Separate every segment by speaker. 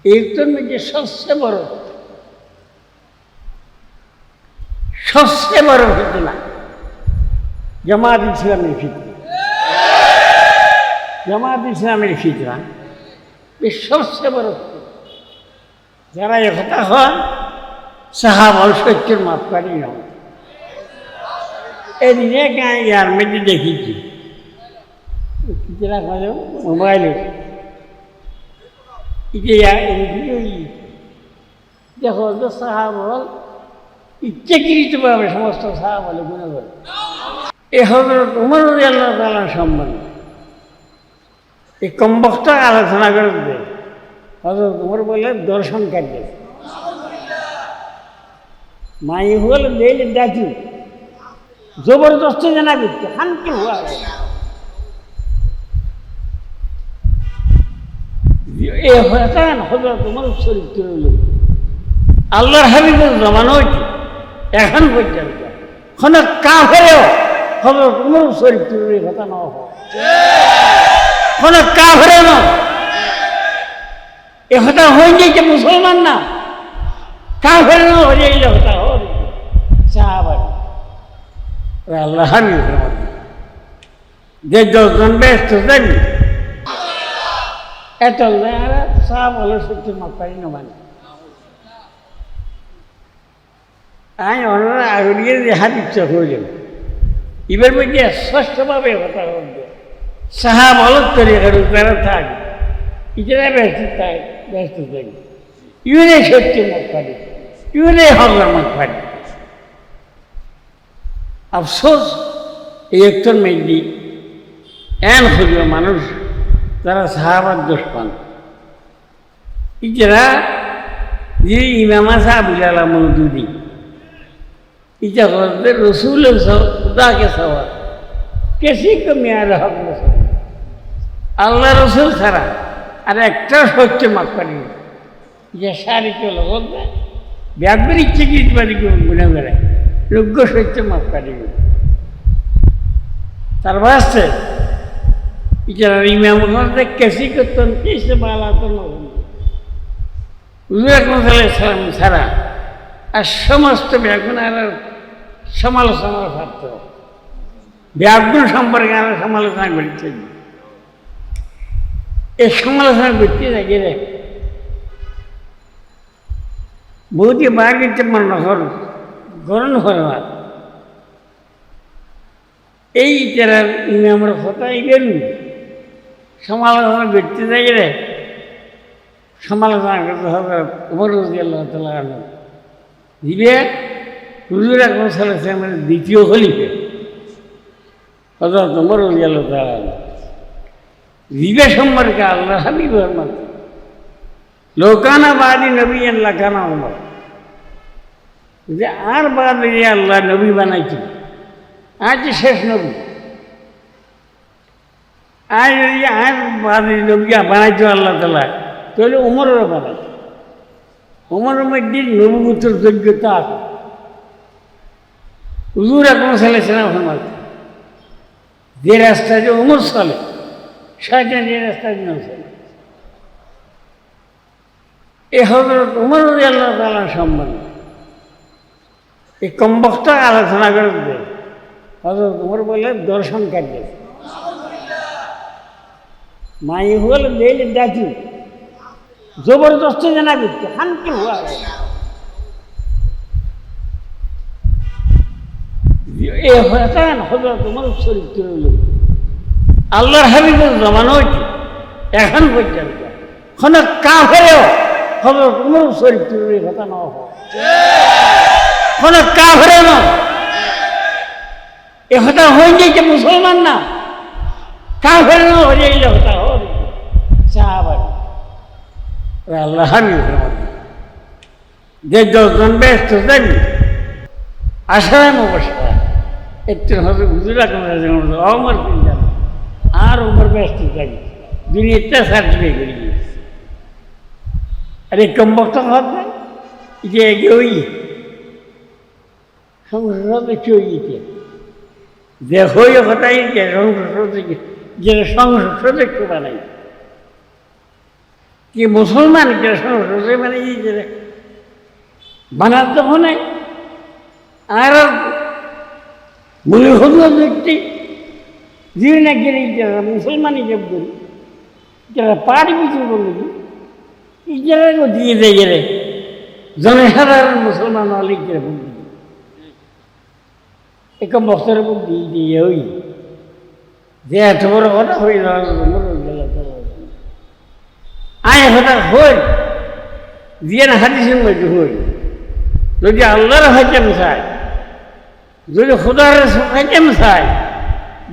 Speaker 1: একটার মধ্যে সবচেয়ে বড় ফিতনা জামাত ইসলামের ফিতনা। জামাত ইসলামের ফিতনা এই সবচেয়ে বড় ফিতনা। যারা একথা হন সাহাবা সত্যের মাপকারী নন। এদিকে ইয়ার মধ্যে দেখেছি মোবাইলে দেখো তো সাহাবল ইচ্ছাকৃতভাবে সমস্ত সাহাবলে গুণে করে এই হযরত উমর রাদিয়াল্লাহু তাআলা সম্বন্ধে এই কমবক্তা আলোচনা করে দেয়। হযরত উমর বলে দর্শন কাটবে মাই হল দেইলে ডাকি জবরদস্তি জানা করতে শান্তি হওয়া এ হতান হযরত উমর চরিত্র লোক আল্লাহর হাবিবের জমানো হয়েছে এখন পর্যন্ত কোনো কাফেরেও হযরত উমর চরিত্রের কথা না হয় কোনো কাফেরে না এ হতা হয়ে গেছে মুসলমান না কাফের না হয়ে গেলে হতা হবে সাহাবা আল্লাহ হাবিবের মধ্যে যে 10 জন ব্যস্ত থাকবে এত সাহাব হলো সত্যি মাপাই না মানে আমি ওনারা আগিয়ে হাত ইচ্ছা করলেন এবার মধ্যে স্পষ্টভাবে কথা বলবে সাহাব হলত তরিকার তারা থাকে ইতারা ব্যস্ত থাকে ইউনে সত্যি মাপারি ইউনে হল্লা মাপারি আফসোস এই একজন মেয়েদি এন খুঁজবে মানুষ তারা সাহাবার দোষ পান ইতারা যে ইমামা সাহাবুল আলা মওদুদি ইচ্ছা করতে রসুল খুদাকে সওয়াল কেসি কমি আর হক রসুল আল্লাহ রসুল ছাড়া আর একটা সত্য মাপারি যে সারি চলে বলবে ব্যাগের ইচ্ছে কি পারি গুনে বেড়ায় যোগ্য সত্য মাপারি তার বাসে ইচারা ইমাম করতে কেসি করতেন কেসে বালাতেন হুজুর আকরাম সাল্লাল্লাহু আলাইহি ওয়াসাল্লাম ছাড়া আর সমস্ত ব্যাগুন আর সমালোচনার ছাত্র ব্যাগুন সম্পর্কে আর সমালোচনা করতে এই সমালোচনা করতে গেলে বহুটি বাগিতে মনে গ্রহণ করে না এই যারা ইমামের কথাই গেল সমালোচনা করতে গেলে সমালোচনা করতে হবে উমর রাদিয়াল্লাহু তাআলা আনহু দিবে হুজুর আকরাম সাল্লাল্লাহু আলাইহি ওয়াসাল্লামের দ্বিতীয় খলিফা হযরত উমর রাদিয়াল্লাহু তাআলা আনহু দিবে সম্পর্কে আল্লাহ হাবিবের মত লোকানা বাদি নবী আল্লাহ কানা উমর যে আর বাদে আল্লাহ নবী বানাইছে আজ শেষ নবী আর বাদে নবী বানাইছে আল্লাহ তাআলা তাহলে উমরেরও বানাইছে উমরের মধ্যে নবুয়তের যোগ্যতা আছে হুজুর আকরাম সাল্লাল্লাহু আলাইহি ওয়াসাল্লাম যে রাস্তায় যে উমর চলে শয়তান যে রাস্তায় না চলে এই হযরত উমর রাদিয়াল্লাহু তাআলা সম্বন্ধে এই কমবক্তা আলোচনা করে দেয় হযরত উমর বলে দর্শন কাটবে মাই হল দেইলে ডাকি জবরদস্তি জানা করতে শান্তি হওয়া এ হতান হযরত উমর চরিত্র লোক আল্লাহর হাবিবের জমানো হয়েছে এখন পর্যন্ত কোনো কাফেরেও হযরত উমর চরিত্রের কথা না হয় কোনো কাফেরে না এ হতা হয়ে গেছে মুসলমান না কাফের না হয়ে গেলে হতা হবে সাহাবা আল্লাহ হাবিবের মধ্যে যে 10 জন ব্যস্ত থাকবে আশায় মুবাশশারা একটু হয়তো হুজুর আকরাম ওমর কিনতেন আর ওমর ব্যস্ত থাকবে দুনিয়াতে সার্টিফিকেট করে গিয়েছে আর এই কমবক্তা হবে যে ওই সংসদে চইতে দেখো কথাই যে সংসদ যেটা সংসদ সদস্য বানাই কি মুসলমানকে সমস্যা মানে এই যে বানার তখন নাই আর মনে হল ব্যক্তি জীবনে গেলে যারা মুসলমানই জব করি যারা পাড়ি কিছু বলল এই যারা দিয়ে দেয় গেলে জনসাধারণ মুসলমান হলে কিরকম এক বছরের উপর দিয়ে দিয়ে ওই যে এত বড় কথা হয়ে যাওয়ার আয় হঠাৎ হই দিয়ে না হাদিসের মধ্যে হই যদি আল্লাহর হাইকেম চায় যদি খুদার হাইকেম চায়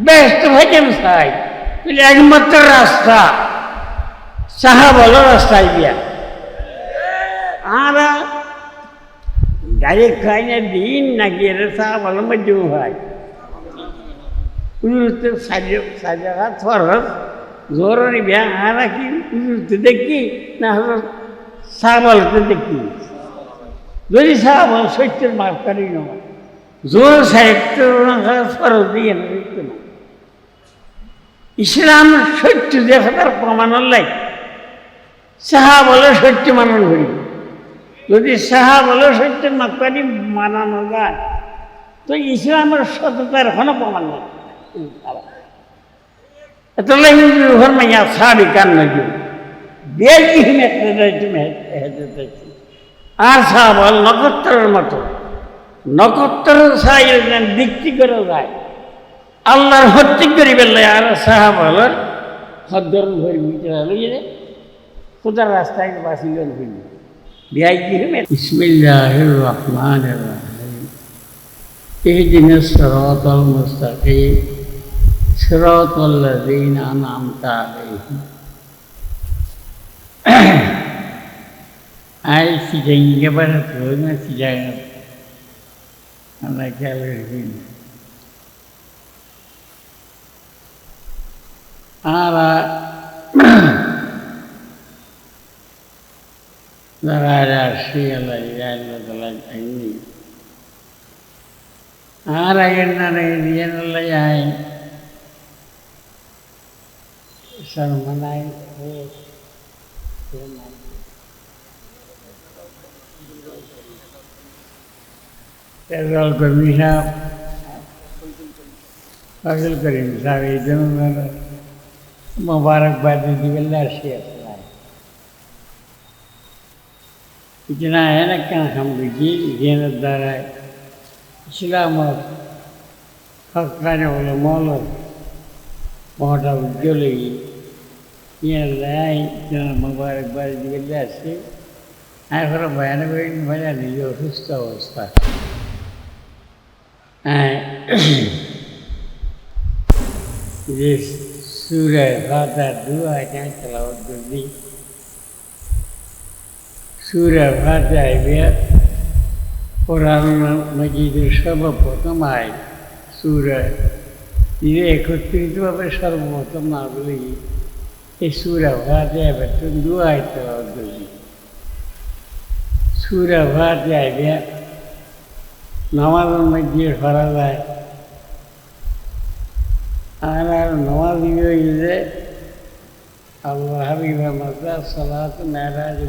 Speaker 1: বেস্ট হাইকেম চায় তাহলে একমাত্র রাস্তা সাহাবাল রাস্তায় গিয়া আর ডাইরেক্ট খাই না দিন না গিয়ে সাহাবাল মধ্যেও হয় উজুরতে সাজা ফরস জোরনি বিয়া আর কি উজুরতে দেখি না হলো সাহাবালতে দেখি যদি সাহাবাল সত্যের মাপ কারি নয় জোর সাহিত্য ফরস দিয়ে না দেখতে না ইসলাম সত্য দেখার প্রমাণের লাই সাহাবালে সত্য মানন করি যদি সাহাবালে সত্যের মাপকারি মানানো যায় তো ইসলামের সততার এখনো প্রমাণ নেই এতলাই ঘর মাইয়া সাড়ি কান নাকি বেশি তুমি আর সাহাবাল নক্ষত্রের মতো নক্ষত্রের সাইল দিকটি করে যায় আল্লাহর হত্যা করি বেললে আর সাহাবালর হদ্দর ভরি লইয়ে খোদার রাস্তায় বাসিলেন হইল বিয়াই কি হবে বিসমিল্লাহির রহমানির রহিম ইহদিনাস সিরাতাল মুস্তাকিম সিরাতাল লাযীনা আন'আমতা আলাইহিম আই সিজাইঙ্গে বারে তোনা সিজাইনা আল্লাহ খেয়াল রাখবেন আর ആരായി ശർമ്മനായി কর্মী সাহেব ফজল করিম সাহেব এই জন্য मुबारकबाद दिवल्ला शेख इतना है ना क्या हम जी जीनतदार है इस्लाम और हक खाने वाले मौलवी मोटा उद्योगी ये लाए इतना मुबारकबाद दिवल्ला से आखिर बयान कोई मजा नहीं जो सुस्त अवस्था जिस सूरह फातिहा दुआ क्या तलावत कर दी सूरह फातिहा में कुरान मजीद सर्वप्रथम आए सूरह ये एकत्रितভাবে सर्वप्रथम ना बोली ये सूरह फातिहा में तुम दुआ तलावत कर दी सूरह फातिहा में नमाज मजीद फर्ज है ஆனால் நவாதியோ இது அல்லாஹிவ மதா சலாத்து மேராஜ்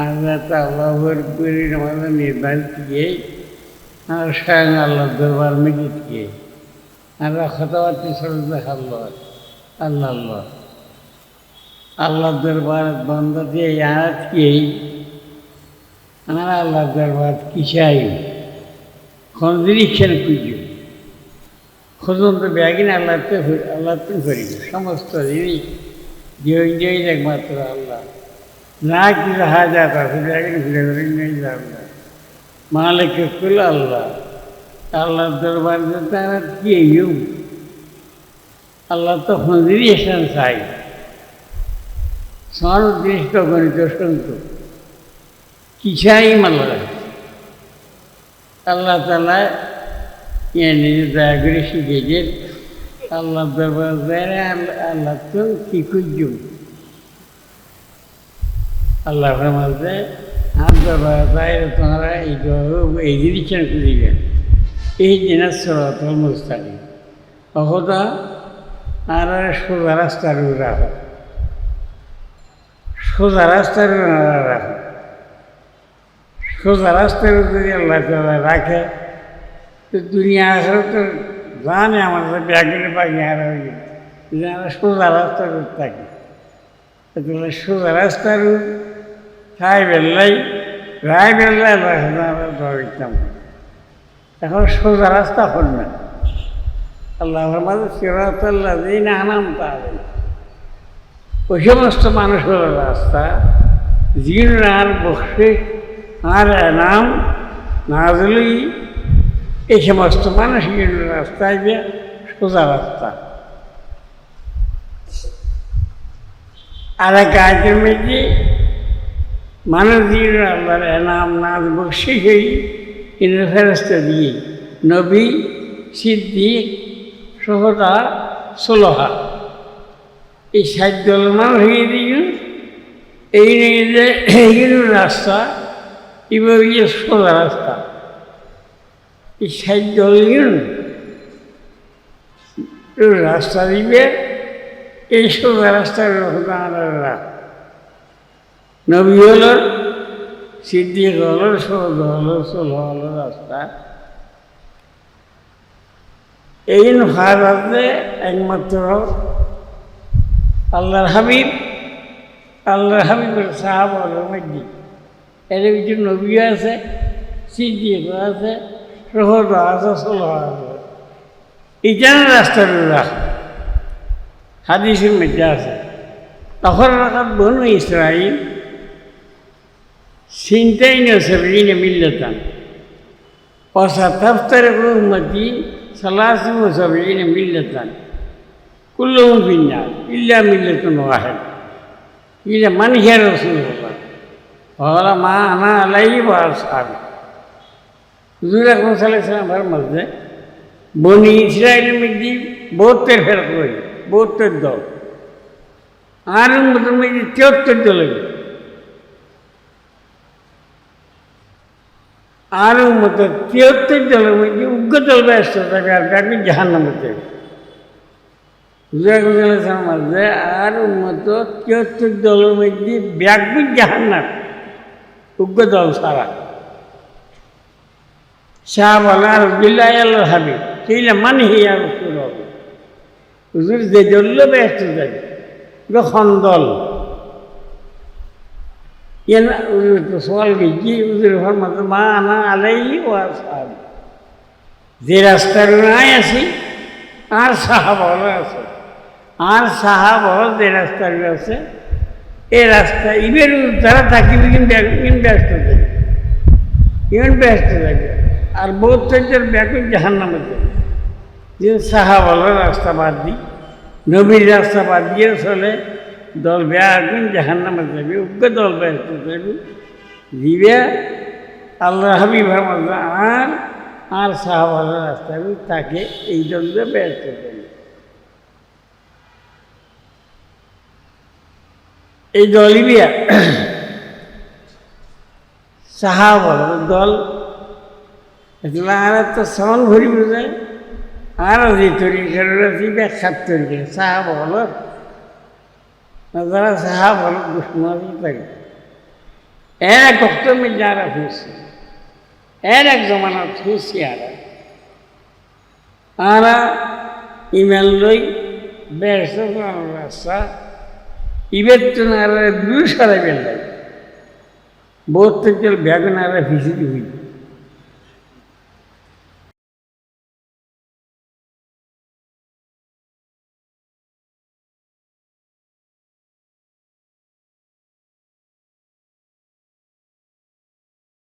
Speaker 1: அந்த அல்லாஹர் पूरी नमाज निर्धारित किए और शायद अल्लाह दरबार में जीत किए अल्लाह खतवाती सरद अल्लाह अल्लाह अल्लाह दरबार बंद दिए याद किए अल्लाह दरबार किसाई कौन कुछ खुदन तो ब्यागिन अल्लाह तुम करीब समस्त जिनिस जो एकमात्र अल्लाह ना कि रहा जाता फिर नहीं जाता मालिक कुल अल्लाह अल्लाह दरबार देता किए यूं अल्लाह तो खुदी संसाई सारू दृष्ट गणित संत किसाई मल्ला अल्लाह ताला yani dagrishi gelir Allah berbazara Allah'ın kikucum Allah ramazda hamda bazayla sonra eğilir için kuduyla ihdina sıratal mustakim o da ara şu rastar uğrağı সোজা রাস্তার রাখে, সোজা রাস্তার যদি আল্লাহ তাআলা রাখে তো দুনিয়া আসলে তো জানে আমাদের ব্যাগের পাখি আর আমরা সোজা রাস্তার থাকি, তাহলে সোজা রাস্তার খাই বেল্লাই রায় বেল্লাই আমরা ধরতাম। এখন সোজা রাস্তা হল না। আল্লাহ আমাদের সিরাতাল্লাহ যেই না আনাম তাহলে ওই সমস্ত মানুষ হলো রাস্তা, জিন আর বসে আর এনাম নাজলি এই সমস্ত মানুষ রাস্তায় গিয়ে সোজা রাস্তা। আর এক আয়তের মধ্যে মানুষ জিন আল্লাহর এনাম নাজ বসে সেই ফেরস্তা দিয়ে নবী সিদ্দিক সহদা সোলহা এই 60 দল মানুষ হয়ে দিয়ে এই নিয়ে যে এইগুলো রাস্তা এবার সোজা রাস্তা। এই 60 দল রাস্তা দিবে এই সোজা রাস্তার নবী হলো সিদ্দিক হলো সহদা হলো সোলহা হলো রাস্তা। এই ভারতে একমাত্র আল্লাহর হাবিবের সাহাবার মধ্যে এর ভিতরে নবীও আছে, সিদ্দিকও আছে, সহদা আছে, সোলহা আছে। এই যেন রাস্তার রাখা হাদিসের মধ্যে আছে। তখন রাখাত বনু ইসরাইল সিনতাইন সাবঈন মিল্লাতান ওয়া সাতাফতারিকু উম্মতি সালাসিন ওয়া সাবঈন মিল্লাতান কুল্লুহুম ফিন্নার ইল্লা মিল্লাতুন ওয়াহিদ ইলা মান হিয়া রাসূলুল্লাহ ওয়া মা আনা আলাইহি ওয়া আসহাবি। হুজুর আকরাম সাল্লাল্লাহু আলাইহি ওয়াসাল্লামের মধ্যে বনি ইসরাইলের মধ্যে 72 ফেরক হয়েছে, 72 দল। আর উম্মতের মধ্যে 73 দল হয়েছে। আর উম্মতের 73 দলের মধ্যে উগ্র দল ব্যস্ত থাকে আর কাকে জাহান্নামে যাবে। হুজুর আকরাম সাল্লাল্লাহু আলাইহি ওয়াসাল্লামের মধ্যে আর উম্মত 73 দলের মধ্যে ব্যাগবি জাহান্নাম উগ্র দল ছাড়া। শাহ বলা রবিল্লাহ আল্লাহর হাবিব সেইলা মানে হিয়া রাসূলুল্লাহ। হুজুর যে দল ব্যস্ত থাকে যখন দল সওয়াল গেছি হুজুর ফরমাতে মা আনা আলাইহি ওয়া আসহাবি, যে রাস্তার নাই আছি আর সাহাবারা আছে, আর সাহাবারা যে রাস্তার আছে এই রাস্তা ইবের যারা থাকিবে কিন্তু ব্যস্ত থাকে, ইভেন ব্যস্ত থাকে। আর বহুত চৈতের ব্যাকুল জাহান্নামে যাবে। যে সাহাবারা রাস্তা বাদ দিই, নবীর রাস্তা বাদ দিয়ে চলে দল ব্যাগুন জাহান্নামে যাবে, উগ্র দল ব্যস্ত যাবে দিবে আল্লাহ হাবিবের মধ্যে আর সাহাবারা রাস্তা তাকে এই দলে ব্যস্ত যাবে। এই দলই বিয়া সাহাবারা দল আর তো সন ভরি বোঝায় আর যে তরিকার ব্যাখ্যার তরিকা সাহাব হলো যারা সাহাব হলো দুশ্মনী থাকে এর এক অক্টমে যারা খুঁজছে এর এক জমানা খুঁজছি আর ইমেল লই ব্যস্ত রাস্তা ইবের তো না দূর সারাই বেলায় বহুত ব্যাগুন আর ফিসিটি হইল